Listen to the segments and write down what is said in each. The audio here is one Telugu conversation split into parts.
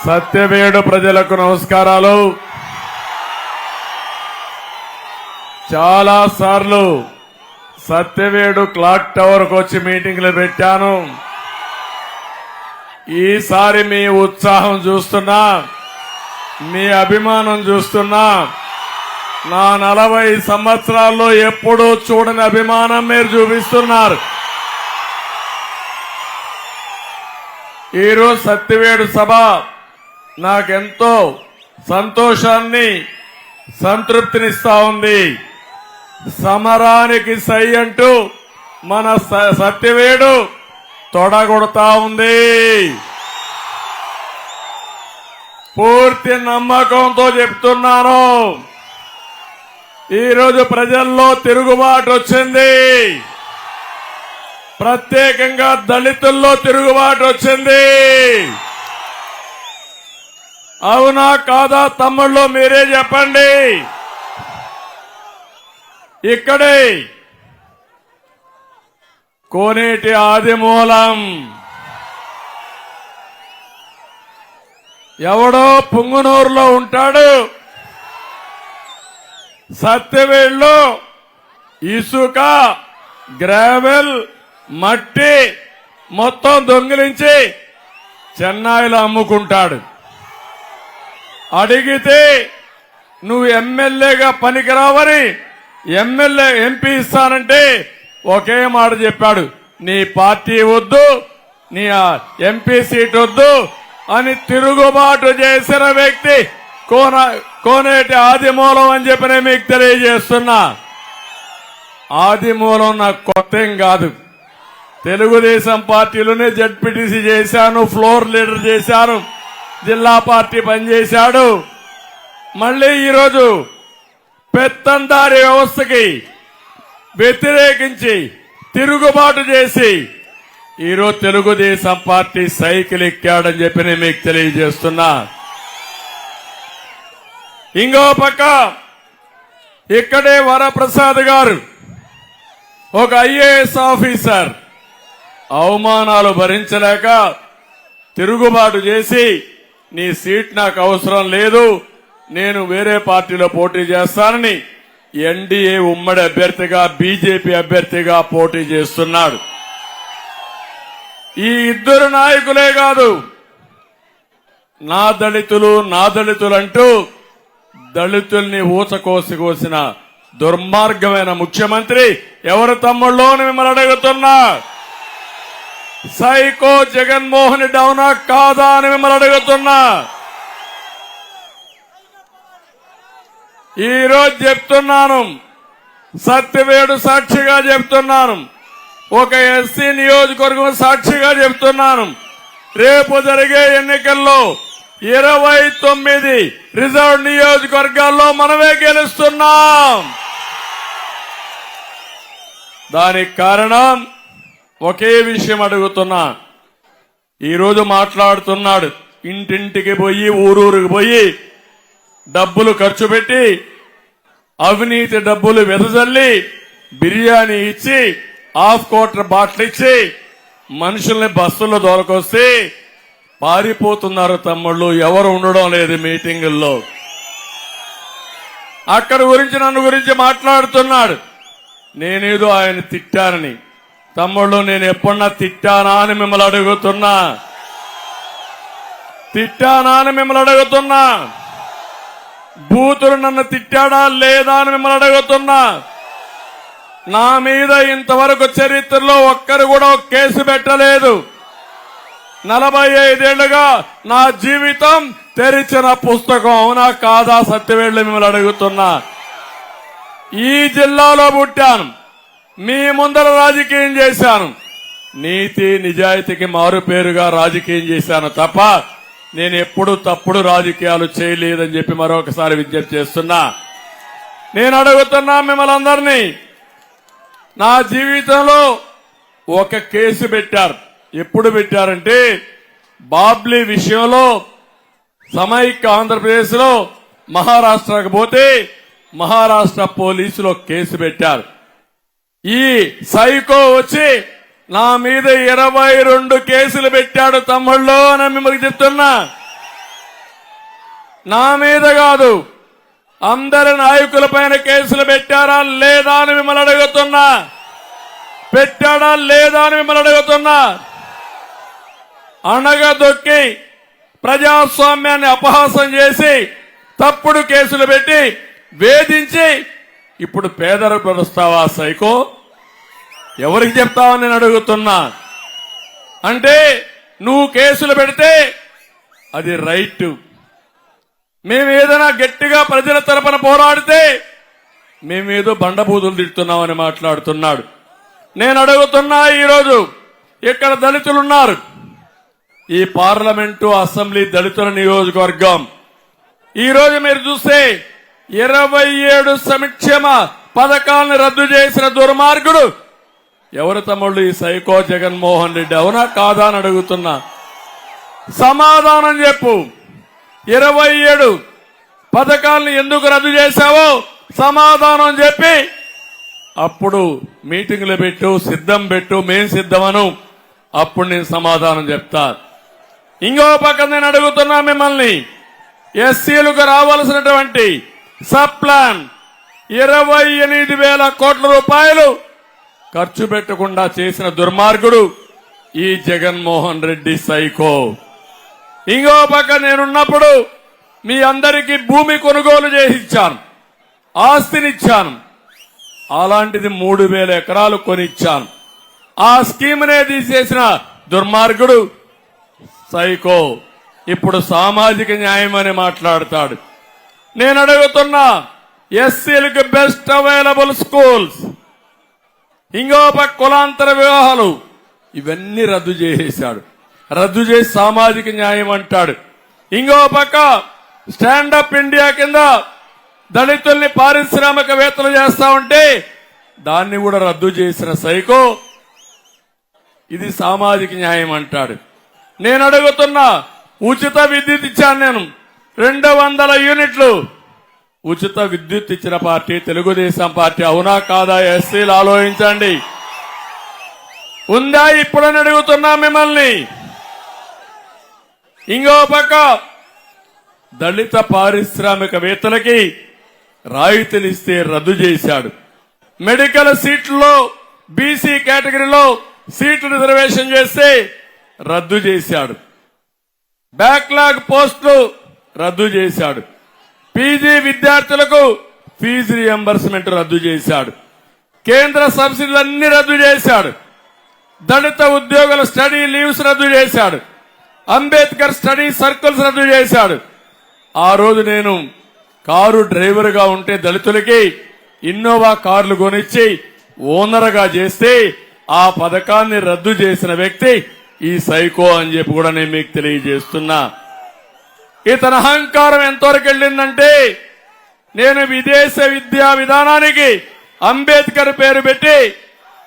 సత్యవేడు ప్రజలకు నమస్కారాలు. చాలా సార్లు సత్యవేడు క్లాక్ టవర్ కు వచ్చి మీటింగ్లు పెట్టాను. ఈసారి మీ ఉత్సాహం చూస్తున్నా, మీ అభిమానం చూస్తున్నా, నా 40 సంవత్సరాల్లో ఎప్పుడూ చూడని అభిమానం మీరు చూపిస్తున్నారు. ఈరోజు సత్యవేడు సభ నాకెంతో సంతోషాన్ని, సంతృప్తినిస్తా ఉంది. సమరానికి సై అంటూ మన సత్యవేడు తొడగొడతా ఉంది. పూర్తి నమ్మకంతో చెప్తున్నాను, ఈరోజు ప్రజల్లో తిరుగుబాటు వచ్చింది. ప్రత్యేకంగా దళితుల్లో తిరుగుబాటు వచ్చింది. అవునా కాదా తమ్ముళ్ళు, మీరే చెప్పండి. ఇక్కడే కోనేటి ఆదిమూలం ఎవడో పుంగునూరులో ఉంటాడు, సత్యవేడులో ఇసుక, గ్రావెల్, మట్టి మొత్తం దొంగిలించి చెన్నైలో అమ్ముకుంటాడు. అడిగితే నువ్వు ఎమ్మెల్యేగా పనికిరావని ఎంపీ ఇస్తానంటే ఒకే మాట చెప్పాడు, నీ పార్టీ వద్దు, నీ ఎంపీ సీట్ వద్దు అని తిరుగుబాటు చేసిన వ్యక్తి కోనేటి ఆదిమూలం అని చెప్పి నేను మీకు తెలియజేస్తున్నా. ఆదిమూలం నాకు కొత్త ఏం కాదు. తెలుగుదేశం పార్టీలోనే జడ్పీటీసీ చేశాను, ఫ్లోర్ లీడర్ చేశాను, జిల్లా పార్టీ పనిచేశాడు. మళ్లీ ఈరోజు పెత్తందారి వ్యవస్థకి వ్యతిరేకించి తిరుగుబాటు చేసి ఈరోజు తెలుగుదేశం పార్టీ సైకిల్ ఎక్కాడని చెప్పి నేను మీకు తెలియజేస్తున్నా. ఇంకో పక్క ఇక్కడే వరప్రసాద్ గారు ఒక ఐఏఎస్ ఆఫీసర్ అవమానాలు భరించలేక తిరుగుబాటు చేసి నీ సీట్ నాకు అవసరం లేదు, నేను వేరే పార్టీలో పోటీ చేస్తానని ఎన్డీఏ ఉమ్మడి అభ్యర్థిగా, బీజేపీ అభ్యర్థిగా పోటీ చేస్తున్నాడు. ఈ ఇద్దరు నాయకులే కాదు, నా దళితులు అంటూ దళితుల్ని ఊచకోసి కోసిన దుర్మార్గమైన ముఖ్యమంత్రి ఎవరు తమ్ముళ్ళో అని మిమ్మల్ని అడుగుతున్నా. సైకో జగన్మోహన్ రెడ్డి అవునా కాదా అని మిమ్మల్ని అడుగుతున్నా. ఈరోజు చెప్తున్నాను, సత్యవేడు సాక్షిగా చెప్తున్నాను, ఒక ఎస్సీ నియోజకవర్గం సాక్షిగా చెప్తున్నాను, రేపు జరిగే ఎన్నికల్లో 29 రిజర్వ్ నియోజకవర్గాల్లో మనమే గెలుస్తున్నాం. దానికి కారణం ఒకే విషయం అడుగుతున్నా. ఈరోజు మాట్లాడుతున్నాడు, ఇంటింటికి పోయి ఊరూరికి పోయి డబ్బులు ఖర్చు పెట్టి అవినీతి డబ్బులు వెదజల్లి బిర్యానీ ఇచ్చి ½ బాటిల్ ఇచ్చి మనుషుల్ని బస్సుల్లో దొరకొస్తే పారిపోతున్నారు తమ్ముళ్ళు. ఎవరు ఉండడం లేదు మీటింగుల్లో. అక్కడ గురించి నన్ను గురించి మాట్లాడుతున్నాడు. నేనేదో ఆయన తిట్టానని. తమ్ముళ్ళు, నేను ఎప్పుడన్నా తిట్టానా అని మిమ్మల్ని అడుగుతున్నా. బూతులు నన్ను తిట్టాడా లేదా అని మిమ్మల్ని అడుగుతున్నా. నా మీద ఇంతవరకు చరిత్రలో ఒక్కరు కూడా ఒక కేసు పెట్టలేదు. 45 ఏళ్లుగా నా జీవితం తెరిచిన పుస్తకం. అవునా కాదా సత్యవేడులో మిమ్మల్ని అడుగుతున్నా. ఈ జిల్లాలో పుట్టాను, మీ ముందర రాజకీయం చేశాను, నీతి నిజాయితీకి మారుపేరుగా రాజకీయం చేశాను తప్ప నేను ఎప్పుడూ తప్పుడు రాజకీయాలు చేయలేదని చెప్పి మరొకసారి విజ్ఞప్తి చేస్తున్నా. నేను అడుగుతున్నా మిమ్మల్ని అందరినీ, నా జీవితంలో ఒక కేసు పెట్టారు. ఎప్పుడు పెట్టారంటే బాబ్లీ విషయంలో సమైక్య ఆంధ్రప్రదేశ్ లో మహారాష్ట్రకు పోతే మహారాష్ట్ర పోలీసులు కేసు పెట్టారు. ఈ సైకో వచ్చి నా మీద 22 కేసులు పెట్టాడు తమ్ముళ్ళు అని మిమ్మల్ని చెప్తున్నా. నా మీద కాదు అందరి నాయకులపైన కేసులు పెట్టారా లేదా అని మిమ్మల్ని అడుగుతున్నా. పెట్టాడా లేదా అని మిమ్మల్ని అడుగుతున్నా. అణగదొక్కి ప్రజాస్వామ్యాన్ని అపహాసం చేసి తప్పుడు కేసులు పెట్టి వేధించి ఇప్పుడు పేదలు పరుస్తావా సైకో? ఎవరికి చెప్తావని నేను అడుగుతున్నా. అంటే నువ్వు కేసులు పెడితే అది రైట్. మేము ఏదైనా గట్టిగా ప్రజల తరపున పోరాడితే మేమేదో బండబూతులు తిడుతున్నామని మాట్లాడుతున్నాడు. నేను అడుగుతున్నా, ఈరోజు ఇక్కడ దళితులున్నారు. ఈ పార్లమెంటు అసెంబ్లీ దళితుల నియోజకవర్గం. ఈరోజు మీరు చూస్తే 27 సంక్షేమ పథకాలను రద్దు చేసిన దుర్మార్గుడు ఎవరు తమ్ముళ్ళు? ఈ సైకో జగన్మోహన్ రెడ్డి. అవునా కాదా అని అడుగుతున్నా. సమాధానం చెప్పు. 27 పథకాలను ఎందుకు రద్దు చేశావో సమాధానం చెప్పి అప్పుడు మీటింగ్లు పెట్టు, సిద్ధం పెట్టు, మేం సిద్ధమను. అప్పుడు నేను సమాధానం చెప్తా. ఇంకో పక్క నేను అడుగుతున్నా మిమ్మల్ని, ఎస్సీలకు రావాల్సినటువంటి సబ్ ప్లాన్ 28,000 కోట్ల రూపాయలు ఖర్చు పెట్టకుండా చేసిన దుర్మార్గుడు ఈ జగన్మోహన్ రెడ్డి సైకో. ఇంకో పక్క నేనున్నప్పుడు మీ అందరికీ భూమి కొనుగోలు చేసి ఇచ్చాను, ఆస్తినిచ్చాను. అలాంటిది 3,000 ఎకరాలు కొనిచ్చాను. ఆ స్కీమ్నే తీసేసిన దుర్మార్గుడు సైకో ఇప్పుడు సామాజిక న్యాయం అని మాట్లాడతాడు. నేను అడుగుతున్నా, ఎస్సీలకు బెస్ట్ అవైలబుల్ స్కూల్స్, ఇంకో పక్క కులాంతర వివాహాలు ఇవన్నీ రద్దు చేసేశాడు. రద్దు చేసి సామాజిక న్యాయం అంటాడు. ఇంకో పక్క స్టాండప్ ఇండియా కింద దళితుల్ని పారిశ్రామికవేత్తలు చేస్తా ఉంటే దాన్ని కూడా రద్దు చేసిన సైకో ఇది సామాజిక న్యాయం అంటాడు. నేను అడుగుతున్నా, ఉచిత విద్యుత్ ఇచ్చాను నేను 200 యూనిట్లు ఉచిత విద్యుత్ ఇచ్చిన పార్టీ తెలుగుదేశం పార్టీ. అవునా కాదా? ఎస్సీలు ఆలోచించండి. ఉందా ఇప్పుడని అడుగుతున్నా మిమ్మల్ని. ఇంకో పక్క దళిత పారిశ్రామికవేత్తలకి రాయితీలు ఇస్తే రద్దు చేశాడు. మెడికల్ సీట్లలో బీసీ కేటగిరీలో సీట్లు రిజర్వేషన్ చేస్తే రద్దు చేశాడు. బ్యాక్లాగ్ పోస్టులు రద్దు చేశాడు. పీజీ విద్యార్థులకు ఫీజు రియంబర్స్మెంట్ రద్దు చేశాడు. కేంద్ర సబ్సిడీలన్నీ రద్దు చేశాడు. దళిత ఉద్యోగుల స్టడీ లీవ్స్ రద్దు చేశాడు. అంబేద్కర్ స్టడీ సర్కిల్స్ రద్దు చేశాడు. ఆ రోజు నేను కారు డ్రైవర్ గా ఉంటే దళితులకి ఇన్నోవా కార్లు కొనిచ్చి ఓనర్ గా చేస్తే ఆ పథకాన్ని రద్దు చేసిన వ్యక్తి ఈ సైకో అని చెప్పి కూడా నేను మీకు తెలియజేస్తున్నా. ఇతని అహంకారం ఎంతవరకు వెళ్ళిందంటే, నేను విదేశ విద్యా విధానానికి అంబేద్కర్ పేరు పెట్టి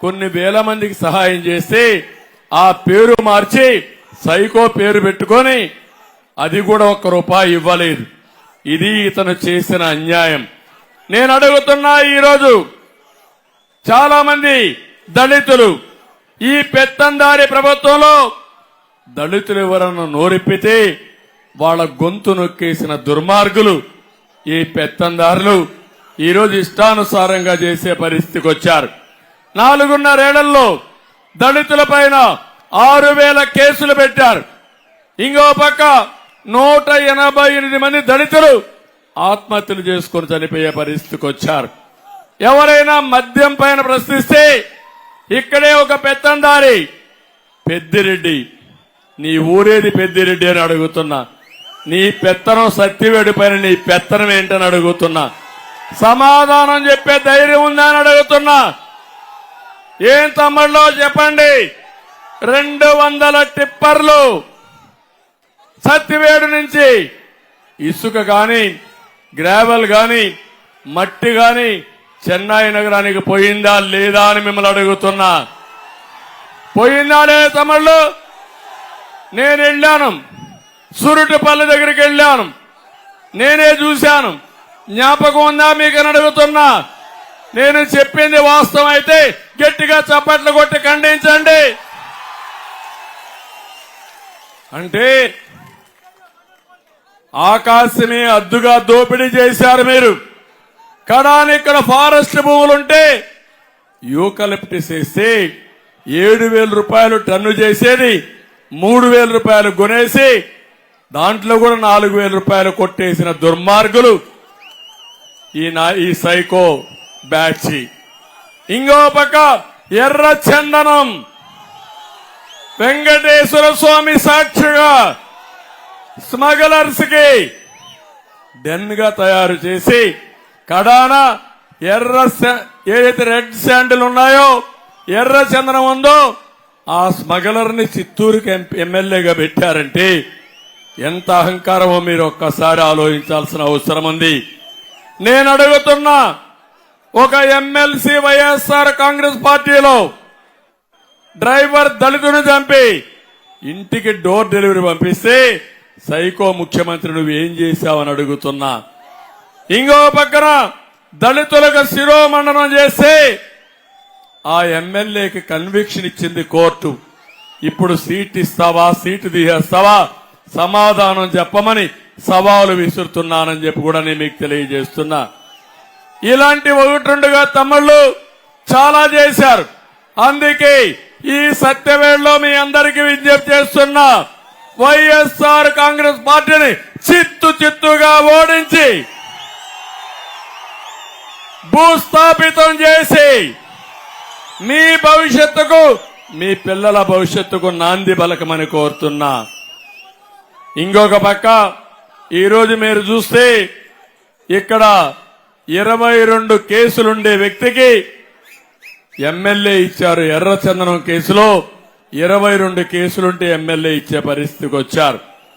కొన్ని వేల మందికి సహాయం చేస్తే ఆ పేరు మార్చి సైకో పేరు పెట్టుకొని అది కూడా ₹1 ఇవ్వలేదు. ఇది ఇతను చేసిన అన్యాయం. నేను అడుగుతున్నా, ఈరోజు చాలా మంది దళితులు ఈ పెత్తందారి ప్రభుత్వంలో దళితులు ఎవరన్నా నోరెప్పితే వాళ్ళ గొంతు నొక్కేసిన దుర్మార్గులు ఈ పెత్తందారులు ఈరోజు ఇష్టానుసారంగా చేసే పరిస్థితికి వచ్చారు. 4.5 ఏళ్లలో దళితుల పైన 6,000 కేసులు పెట్టారు. ఇంకో పక్క 188 మంది దళితులు ఆత్మహత్యలు చేసుకుని చనిపోయే పరిస్థితికి వచ్చారు. ఎవరైనా మద్యం పైన ప్రశ్నిస్తే ఇక్కడే ఒక పెత్తందారి, పెద్దిరెడ్డి, నీ ఊరేది పెద్దిరెడ్డి అని అడుగుతున్నా. నీ పెత్తనం సత్యవేడి పైన నీ పెత్తనం ఏంటని అడుగుతున్నా. సమాధానం చెప్పే ధైర్యం ఉందా అని అడుగుతున్నా. ఏం తమ్ముళ్ళో చెప్పండి. 200 టిప్పర్లు సత్యవేడు నుంచి ఇసుక గాని గ్రావెల్ గాని మట్టి గాని చెన్నై నగరానికి పోయిందా లేదా అని మిమ్మల్ని అడుగుతున్నా. పోయిందా లేదా తమ్ముళ్ళు? నేను వెళ్ళాను, సురుటిపల్లి దగ్గరికి వెళ్ళాను, నేనే చూశాను. జ్ఞాపకం ఉందా మీకు అని అడుగుతున్నా. నేను చెప్పింది వాస్తవం అయితే గట్టిగా చప్పట్లు కొట్టి ఖండించండి. అంటే ఆకాశమే అద్దుగా దోపిడీ చేశారు మీరు. కడాని ఇక్కడ ఫారెస్ట్ భూములుంటే యూకలిప్టిస్ వేస్తే 7,000 రూపాయలు టన్ను చేసేది 3,000 రూపాయలు కొనేసి దాంట్లో కూడా 4,000 రూపాయలు కొట్టేసిన దుర్మార్గులు ఈ సైకో బ్యాచ్. ఇంకో పక్క ఎర్ర చందనం వెంకటేశ్వర స్వామి సాక్షిగా స్మగ్లర్స్ కి డెన్ గా తయారు చేసి కడాన ఏదైతే రెడ్ శాండిల్ ఉన్నాయో ఎర్ర చందనం ఉందో ఆ స్మగ్లర్ ని చిత్తూరుకి ఎమ్మెల్యేగా పెట్టారంటే ఎంత అహంకారమో మీరు ఒక్కసారి ఆలోచించాల్సిన అవసరం ఉంది. నేను అడుగుతున్నా, ఒక ఎమ్మెల్సీ వైఎస్ఆర్ కాంగ్రెస్ పార్టీలో డ్రైవర్ దళితుని చంపి ఇంటికి డోర్ డెలివరీ పంపిస్తే సైకో ముఖ్యమంత్రి నువ్వు ఏం చేశావని అడుగుతున్నా. ఇంకో పక్కన దళితులకు శిరోమండనం చేస్తే ఆ ఎమ్మెల్యేకి కన్విక్షన్ ఇచ్చింది కోర్టు. ఇప్పుడు సీట్ ఇస్తావా, సీటు తీసేస్తావా, సమాధానం చెప్పమని సవాలు విసురుతున్నానని చెప్పి కూడా నేను మీకు తెలియజేస్తున్నా. ఇలాంటి 1-2గా తమ్ముళ్ళు చాలా చేశారు. అందుకే ఈ సత్యవేళలో మీ అందరికీ విజ్ఞప్తి చేస్తున్నా, వైఎస్ఆర్ కాంగ్రెస్ పార్టీని చిత్తుగా ఓడించి భూస్థాపితం చేసి మీ భవిష్యత్తుకు, మీ పిల్లల భవిష్యత్తుకు నాంది పలకమని కోరుతున్నా. ఇంకొక పక్క ఈరోజు మీరు చూస్తే ఇక్కడ 22 కేసులుండే వ్యక్తికి ఎమ్మెల్యే ఇచ్చారు. ఎర్రచందనం కేసులో 22 కేసులుంటే ఎమ్మెల్యే ఇచ్చే పరిస్థితికి వచ్చారు.